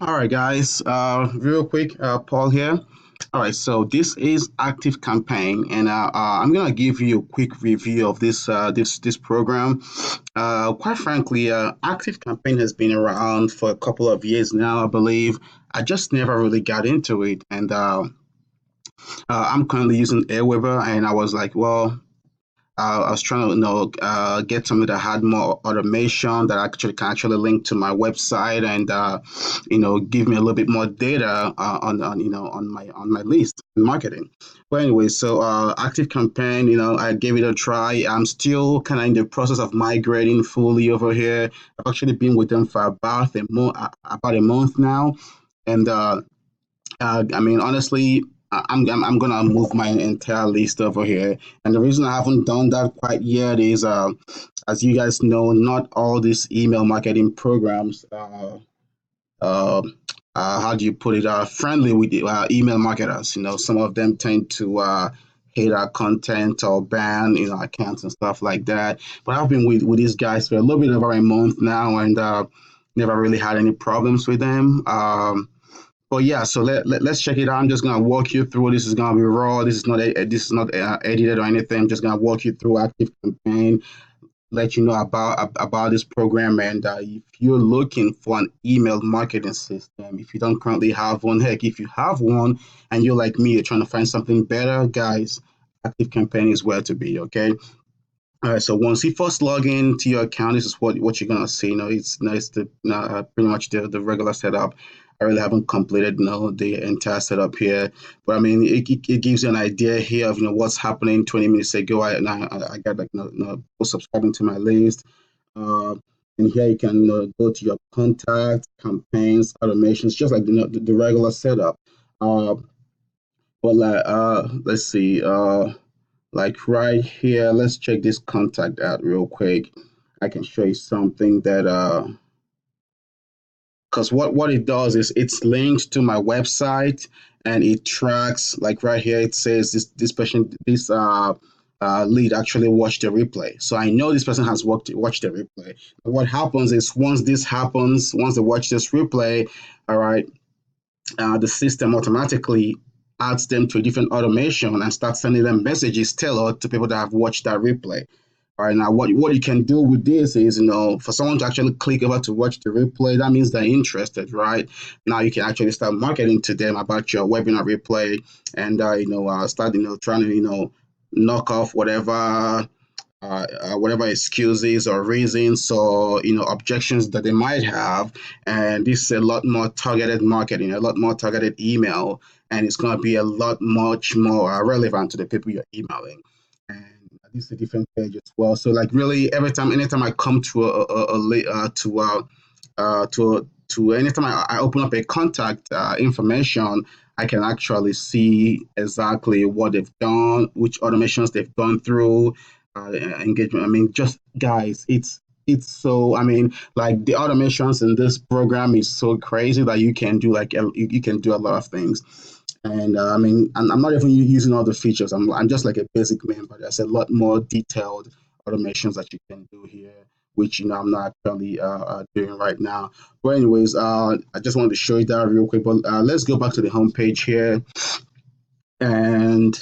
All right, guys. Real quick, Paul here. All right, so this is ActiveCampaign, and I'm gonna give you a quick review of this program. Quite frankly, ActiveCampaign has been around for a couple of years now, I believe. I just never really got into it, and I'm currently using Airweaver, and I was like, well, I was trying to get something that had more automation that actually can actually link to my website and give me a little bit more data on on my list in marketing. But anyway, so Active Campaign, I gave it a try. I'm still kind of in the process of migrating fully over here. I've actually been with them for about a month now, and I mean, honestly, I'm gonna move my entire list over here, and the reason I haven't done that quite yet is, as you guys know, not all these email marketing programs, uh, how do you put it, friendly with email marketers. Some of them tend to hate our content or ban accounts and stuff like that. But I've been with these guys for a little bit over a month now, and never really had any problems with them. But yeah, so let's check it out. I'm just gonna walk you through. This is gonna be raw. This is not edited or anything. I'm just gonna walk you through Active Campaign, let you know about this program, and if you're looking for an email marketing system, if you don't currently have one, heck, if you have one and you're like me, you're trying to find something better, guys, Active Campaign is where to be. Okay. All right, so once you first log in to your account, this is what you're gonna see. It's nice to pretty much the regular setup. I really haven't completed the entire setup here, but I mean it gives you an idea here of what's happening 20 minutes ago. I got like people subscribing to my list, uh, and here you can go to your contacts, campaigns, automations, just like the regular setup. Uh, but like let's see. Like right here, let's check this contact out real quick. I can show you something that because what it does is it's linked to my website and it tracks, like right here it says this person, this lead actually watched the replay, so I know this person has watched the replay. What happens is once they watch this replay, all right, the system automatically adds them to a different automation and starts sending them messages tailored to people that have watched that replay. All right, now what you can do with this is, for someone to actually click over to watch the replay, that means they're interested, right? Now you can actually start marketing to them about your webinar replay and, start, trying to, knock off whatever excuses or reasons or objections that they might have, and this is a lot more targeted marketing, a lot more targeted email, and it's going to be a lot much more relevant to the people you're emailing. And this is a different page as well, so like really anytime I come to anytime I open up a contact information, I can actually see exactly what they've done, which automations they've gone through, engagement. I mean, just guys, it's so. I mean, like the automations in this program is so crazy that you can do you can do a lot of things. And I mean, I'm not even using all the features. I'm just like a basic member. There's a lot more detailed automations that you can do here, which I'm not actually doing right now. But anyways, I just wanted to show you that real quick. But let's go back to the home page here, and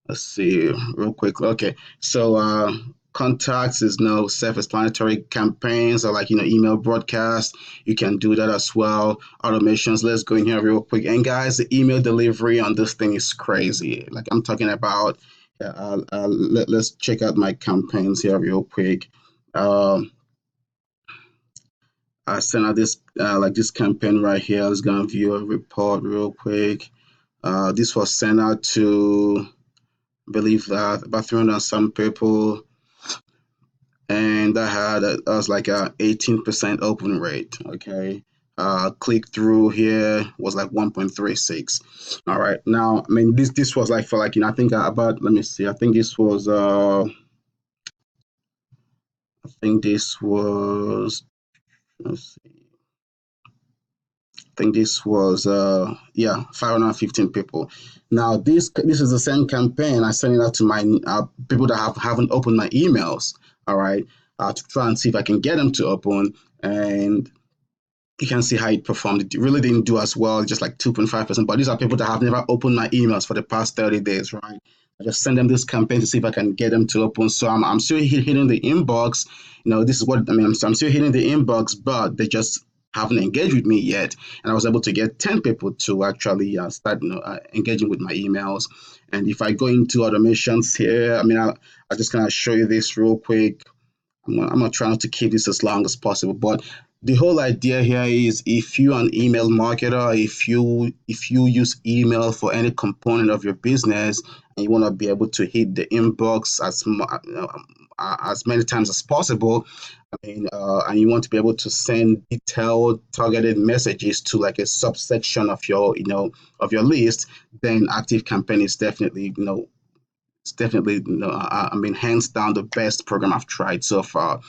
let's see real quick. Okay, so contacts is now self-explanatory. Campaigns are like email broadcast. You can do that as well. Automations. Let's go in here real quick. And guys, the email delivery on this thing is crazy. Like I'm talking about. Let's check out my campaigns here real quick. Um, I sent out this like this campaign right here. Let's go and view a report real quick. This was sent out to, I believe, about 300 some people, and that was like a 18% open rate. Okay. Click through here was like 1.36. All right. Now, I mean, this was like for like, I think about, let me see. I think this was I think this was, let's see. I think this was yeah, 515 people. Now this is the same campaign. I sent it out to my people that haven't opened my emails. All right, to try and see if I can get them to open. And you can see how it performed. It really didn't do as well, just like 2.5%. But these are people that have never opened my emails for the past 30 days, right? I just send them this campaign to see if I can get them to open. So I'm still hitting the inbox. This is what I mean. I'm still hitting the inbox, but they just haven't engaged with me yet. And I was able to get 10 people to actually start engaging with my emails. And if I go into automations here, I just kind of show you this real quick. I'm not trying to keep this as long as possible, but the whole idea here is if you're an email marketer, if you use email for any component of your business, and you want to be able to hit the inbox as many times as possible, and you want to be able to send detailed targeted messages to like a subsection of your of your list, then ActiveCampaign is definitely hands down the best program I've tried so far.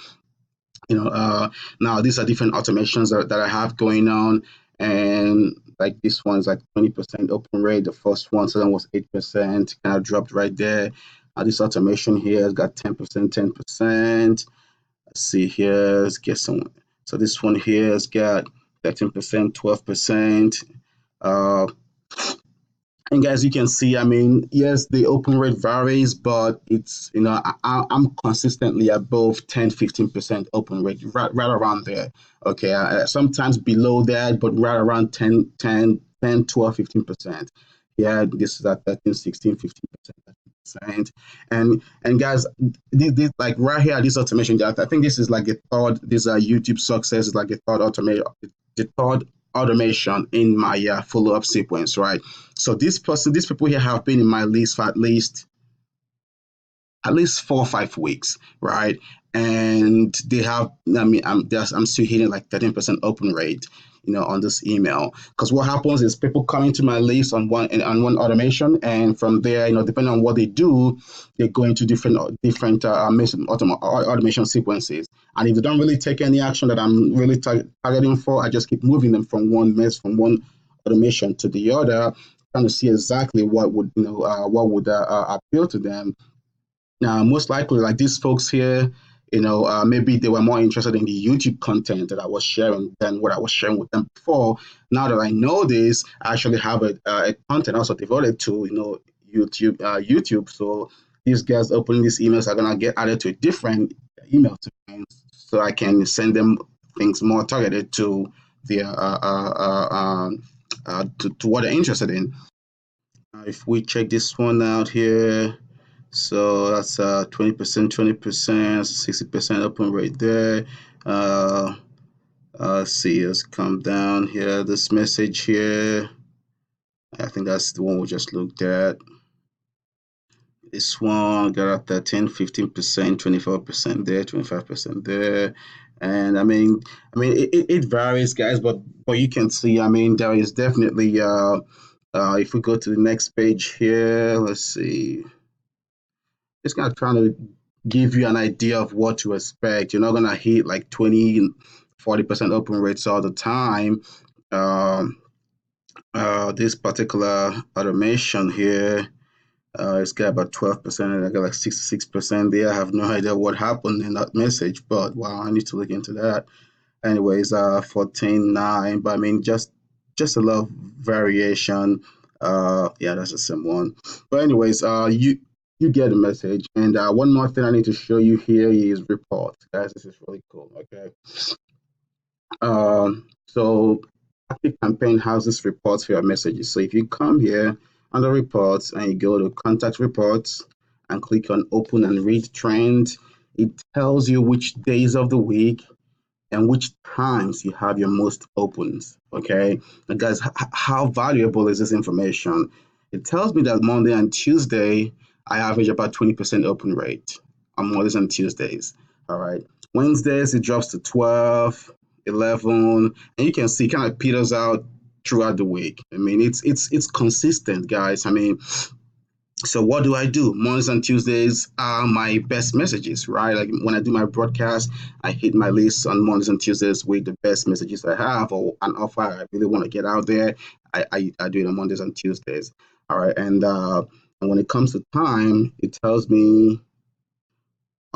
you know uh Now these are different automations that I have going on, and like this one's like 20% open rate. The first one, so that was 8%, kind of dropped right there. This automation here has got 10%, 10%. Let's see here, let's get some. So this one here has got 13%, 12%. uh and guys, you can see, yes, the open rate varies, but it's, I'm consistently above 10, 15% open rate, right around there. Okay. Sometimes below that, but right around 10, 10, 10, 12, 15%. Yeah, this is at 13, 16, 15%. And guys, this like right here, this automation, guys, I think this is like the third, this YouTube success is like the third automation in my follow-up sequence, right? So these people here have been in my list for at least 4 or 5 weeks, right? And they have, I'm still hitting like 13% open rate, on this email. Because what happens is people come into my list on one automation, and from there, depending on what they do, they go into different automation sequences. And if they don't really take any action that I'm really targeting for, I just keep moving them from one automation to the other, trying to see exactly what would appeal to them. Most likely, like these folks here, maybe they were more interested in the YouTube content that I was sharing than what I was sharing with them before. Now that I know this, I actually have a content also devoted to, YouTube. So these guys opening these emails are gonna get added to a different email to me, so I can send them things more targeted to their to what they're interested in. If we check this one out here, so that's 20%, 20%, 60% open rate there. Let's see, let's come down here. This message here, I think that's the one we just looked at. This one got up 13, 15%, 24% there, 25% there. And it varies, guys, but you can see, there is definitely if we go to the next page here, let's see. Just kind of trying to give you an idea of what to expect. You're not gonna hit like 20, 40% open rates all the time. Um, this particular automation here, it's got about 12%, and I got like 66% there. I have no idea what happened in that message, but wow, I need to look into that. Anyways, 14.9, but just a lot of variation. Yeah, that's the same one. But anyways, you get the message. And one more thing I need to show you here is reports, guys. This is really cool. Okay. So ActiveCampaign houses reports for your messages. So if you come here under reports and you go to contact reports and click on open and read trend, it tells you which days of the week and which times you have your most opens. Okay. Now, guys, how valuable is this information? It tells me that Monday and Tuesday, I average about 20% open rate on Mondays and Tuesdays. All right. Wednesdays, it drops to 12, 11, and you can see kind of peters out throughout the week. It's consistent, guys. So what do I do? Mondays and Tuesdays are my best messages, right? Like when I do my broadcast, I hit my list on Mondays and Tuesdays with the best messages I have or an offer I really want to get out there. I do it on Mondays and Tuesdays. All right. And when it comes to time, it tells me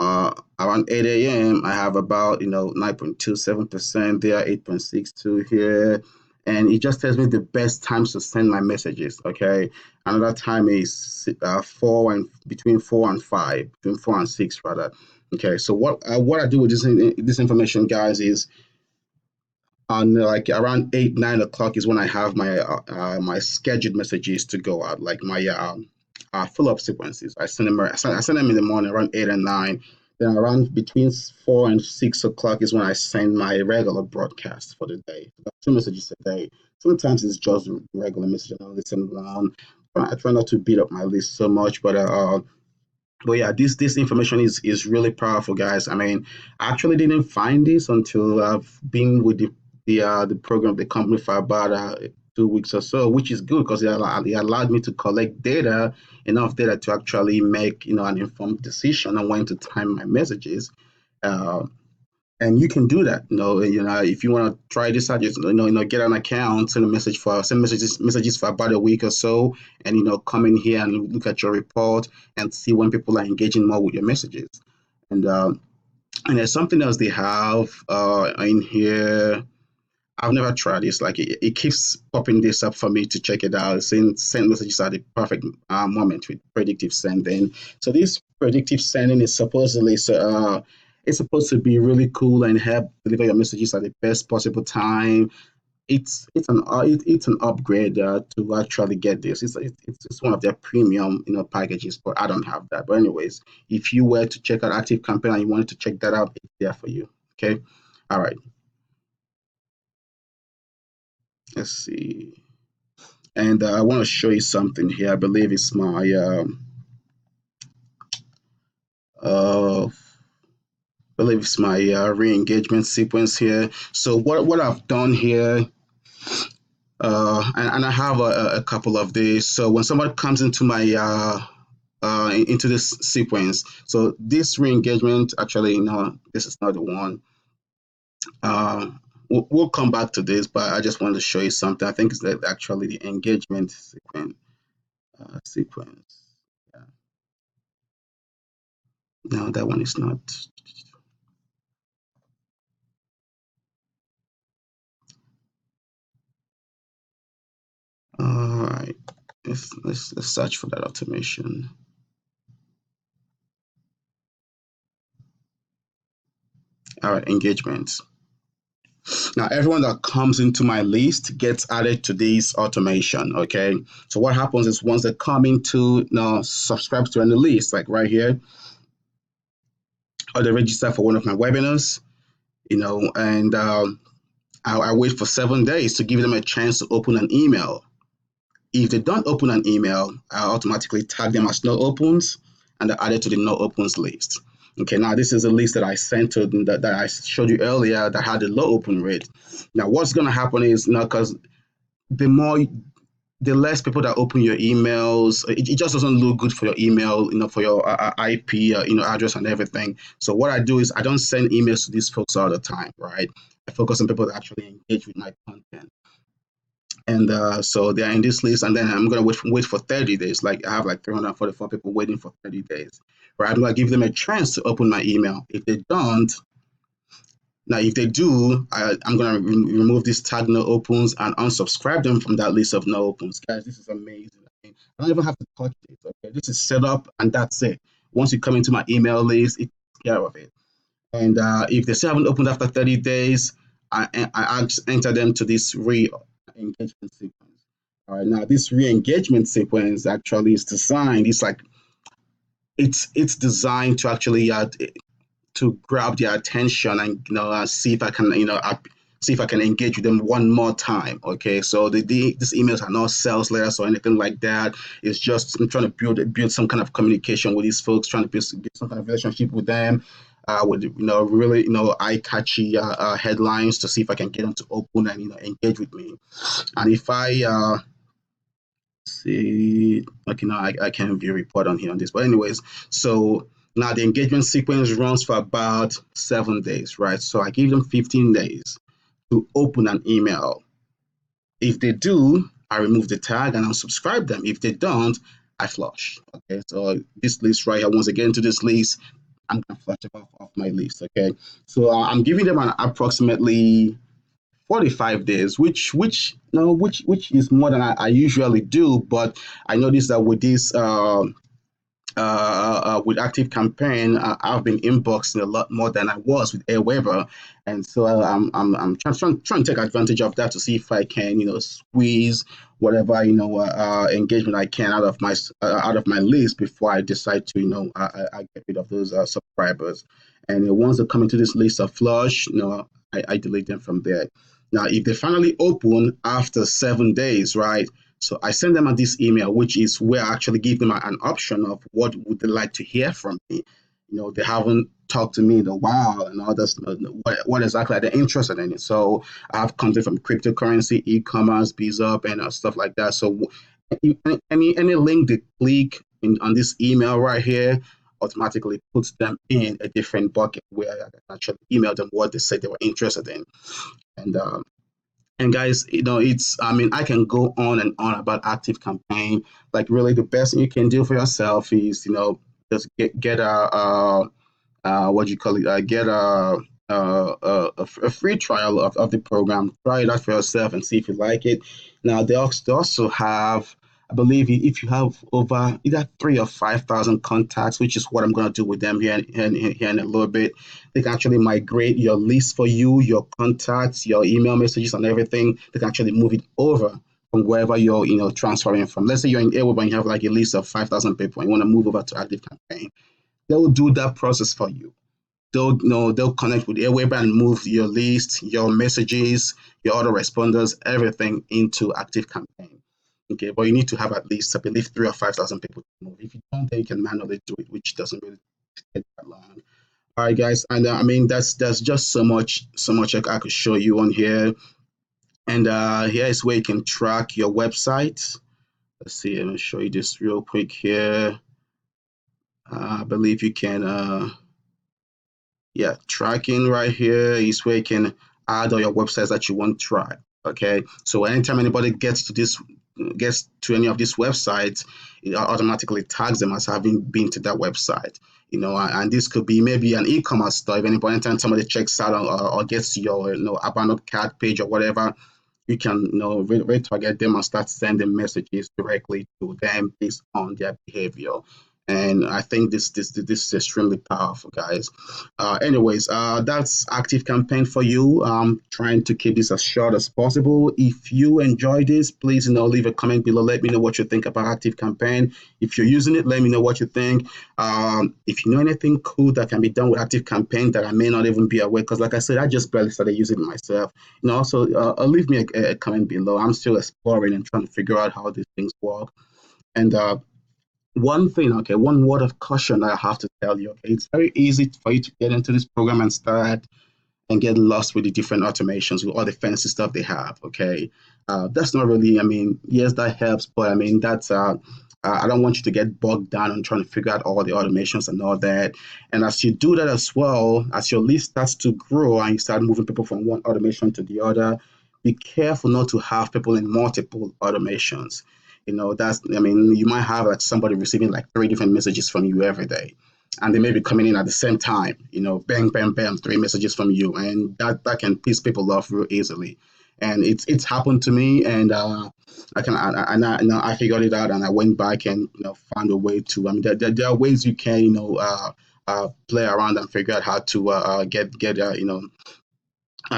Around 8 a.m., I have about 9.27% there, 8.62 here, and it just tells me the best times to send my messages. Okay, another time is between 4 and 5, between 4 and 6 rather. Okay, so what I do with this information, guys, is on like around 8, 9 o'clock is when I have my scheduled messages to go out, like my follow up sequences. I send them in the morning around 8 and 9. Then around between 4 and 6 o'clock is when I send my regular broadcast for the day. About 2 messages a day. Sometimes it's just regular messages. I listen around. I try not to beat up my list so much, but yeah, this information is really powerful, guys. I mean, I actually didn't find this until I've been with the program, the company for about 2 weeks or so, which is good because it allowed me to collect data, enough data to actually make an informed decision on when to time my messages. Uh, and you can do that. If you want to try this out, just get an account, send messages for about a week or so, and come in here and look at your report and see when people are engaging more with your messages. And there's something else they have in here. I've never tried this. Like it keeps popping this up for me to check it out. Saying send messages at the perfect moment with predictive sending. So this predictive sending is supposedly it's supposed to be really cool and help deliver your messages at the best possible time. It's an upgrade to actually get this. It's one of their premium packages, but I don't have that. But anyways, if you were to check out Active Campaign and you wanted to check that out, it's there for you. Okay, all right. Let's see. And I want to show you something here. I believe it's my uh, re-engagement sequence here. So what I've done here, and I have a couple of these. So when somebody comes into my into this sequence, so this re-engagement actually, no, this is not the one. Uh, we'll come back to this, but I just wanted to show you something. I think it's actually the engagement sequence. Yeah. No, that one is not. All right. Let's search for that automation. All right, engagements. Now, everyone that comes into my list gets added to this automation. Okay. So what happens is once they come into subscribe to any list, like right here, or they register for one of my webinars, and I wait for 7 days to give them a chance to open an email. If they don't open an email, I automatically tag them as no opens and they're added to the no opens list. Okay, now this is a list that I sent to that I showed you earlier that had a low open rate. Now, what's going to happen is because the more the less people that open your emails, it just doesn't look good for your email, for your IP, address and everything. So what I do is I don't send emails to these folks all the time, right? I focus on people that actually engage with my content. And so they're in this list, and then I'm gonna wait for 30 days. Like I have like 344 people waiting for 30 days. Right? I'm gonna give them a chance to open my email. If they don't, now if they do, I'm gonna remove this tag no opens and unsubscribe them from that list of no opens. Guys, this is amazing. I don't even have to touch it. Okay, this is set up, and that's it. Once you come into my email list, it takes care of it. And if they still haven't opened after 30 days, I just enter them to this re-engagement sequence. All right, now this re-engagement sequence actually is designed. It's like it's designed to actually to grab their attention and see if I can see if I can engage with them one more time. Okay, so these emails are not sales letters or anything like that. It's just I'm trying to build some kind of communication with these folks, trying to build some kind of relationship with them. With really eye-catchy headlines to see if I can get them to open and engage with me. And if I see, okay, now I can't view report on here on this, but anyways, so now the engagement sequence runs for about 7 days, right? So I give them 15 days to open an email. If they do, I remove the tag and unsubscribe them. If they don't, I flush. Okay, so this list right here, once I get into this list, I'm gonna flush them off my list. Okay, so I'm giving them an approximately 45 days, which no, which is more than I usually do. But I noticed that with this with Active Campaign, I've been inboxing a lot more than I was with Airweber, and so I'm trying to take advantage of that to see if I can squeeze whatever engagement I can out of my list before I decide to I get rid of those subscribers, and once they come into this list of flush, I delete them from there. Now, if they finally open after 7 days, right? So I send them this email, which is where I actually give them an option of what would they like to hear from me. They haven't talked to me in a while and all this. What exactly are they interested in? So I have content from cryptocurrency, e-commerce, BizUp, and stuff like that. So any link they click on this email right here automatically puts them in a different bucket where I can actually email them what they said they were interested in. And guys, it's I mean, I can go on and on about Active Campaign. Like really, the best thing you can do for yourself is just get what do you call it? Get a free trial of the program. Try it out for yourself and see if you like it. Now they also have, I believe, if you have over either 3 or 5,000 contacts, which is what I'm gonna do with them here in a little bit. They can actually migrate your list for you, your contacts, your email messages, and everything. They can actually move it over from wherever you're transferring from. Let's say you're in Airweb and you have like a list of 5,000 people and you want to move over to Active Campaign. They'll do that process for you. They'll connect with Airweb and move your list, your messages, your autoresponders, everything into Active Campaign. Okay, but you need to have at least, I believe, 3 or 5,000 people to move. If you don't, then you can manually do it, which doesn't really take that long. All right, guys, and I mean that's just so much I could show you on here, and here is where you can track your website. Let's see, let me show you this real quick here. I believe you can. Yeah, tracking right here is where you can add all your websites that you want to track. Okay, so anytime anybody gets to any of these websites, it automatically tags them as having been to that website. And this could be maybe an e-commerce store. If anytime somebody checks out or gets to your abandoned cart page or whatever, you can retarget them and start sending messages directly to them based on their behavior. And I think this is extremely powerful, guys. Anyways, that's Active Campaign for you. I'm trying to keep this as short as possible. If you enjoy this, please leave a comment below. Let me know what you think about Active Campaign. If you're using it, let me know what you think. If you know anything cool that can be done with Active Campaign that I may not even be aware, because like I said, I just barely started using it myself. Also leave me a comment below. I'm still exploring and trying to figure out how these things work. And one thing, okay, one word of caution that I have to tell you, okay, it's very easy for you to get into this program and start and get lost with the different automations, with all the fancy stuff they have, okay? That's not really, I mean, yes, that helps, but I mean, I don't want you to get bogged down on trying to figure out all the automations and all that. And as you do that as well, as your list starts to grow and you start moving people from one automation to the other, be careful not to have people in multiple automations. I mean, you might have like somebody receiving like 3 different messages from you every day, and they may be coming in at the same time, bang, bang, bang, 3 messages from you, and that can piss people off real easily. And it's happened to me, and I figured it out, and I went back and found a way to. I mean, there are ways you can play around and figure out how to get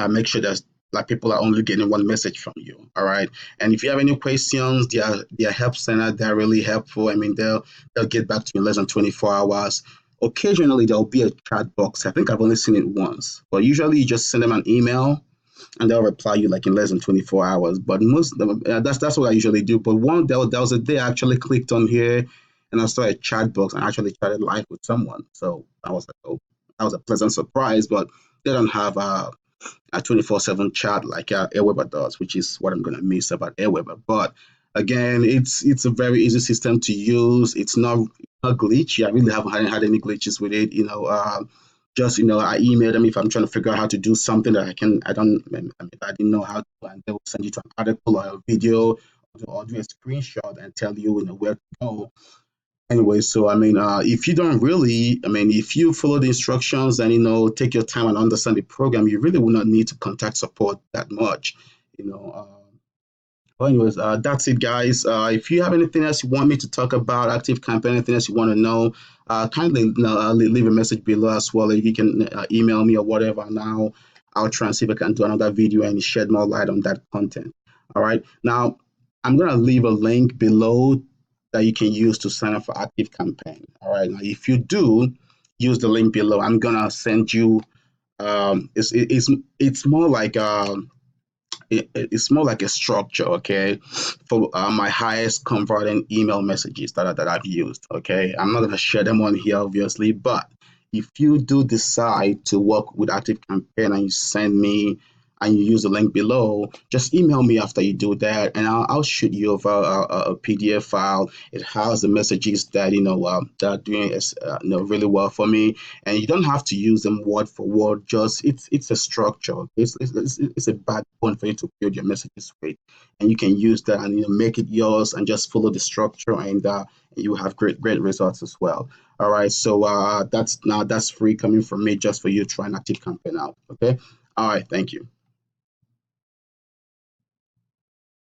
make sure that like people are only getting one message from you. All right. And if you have any questions, their help center, they're really helpful. I mean, they'll get back to you in less than 24 hours. Occasionally there'll be a chat box. I think I've only seen it once, but usually you just send them an email and they'll reply you like in less than 24 hours. But that's what I usually do. But there was a day I actually clicked on here and I saw a chat box and I actually chatted live with someone. So I was like, oh, that was a pleasant surprise. But they don't have a 24/7 chat like Airweber does, which is what I'm gonna miss about Airweber. But again, it's a very easy system to use. It's not glitchy. I really haven't had any glitches with it. Just I email them if I'm trying to figure out how to do something that I didn't know how to, and they will send you to an article or a video or do a screenshot and tell you where to go. Anyway, so I mean, if you don't really, I mean, if you follow the instructions and take your time and understand the program, you really will not need to contact support that much. You know. Well, anyways, that's it, guys. If you have anything else you want me to talk about, Active Campaign, anything else you want to know, kindly leave a message below as well. If you can email me or whatever. Now, I'll try and see if I can do another video and shed more light on that content. All right. Now, I'm gonna leave a link below that you can use to sign up for Active Campaign. All right. Now, if you do use the link below, I'm gonna send you. It's more like it's more like a structure, okay, for my highest converting email messages that I've used. Okay, I'm not going to share them on here, obviously, but if you do decide to work with ActiveCampaign and you send me and you use the link below, just email me after you do that, and I'll shoot you over a PDF file. It has the messages that that are doing really well for me, and you don't have to use them word for word. Just it's a structure. It's a backbone for you to build your messages with, and you can use that and make it yours and just follow the structure, and you have great results as well. All right, so that's free coming from me just for you to try an Active Campaign out. Okay, all right, thank you.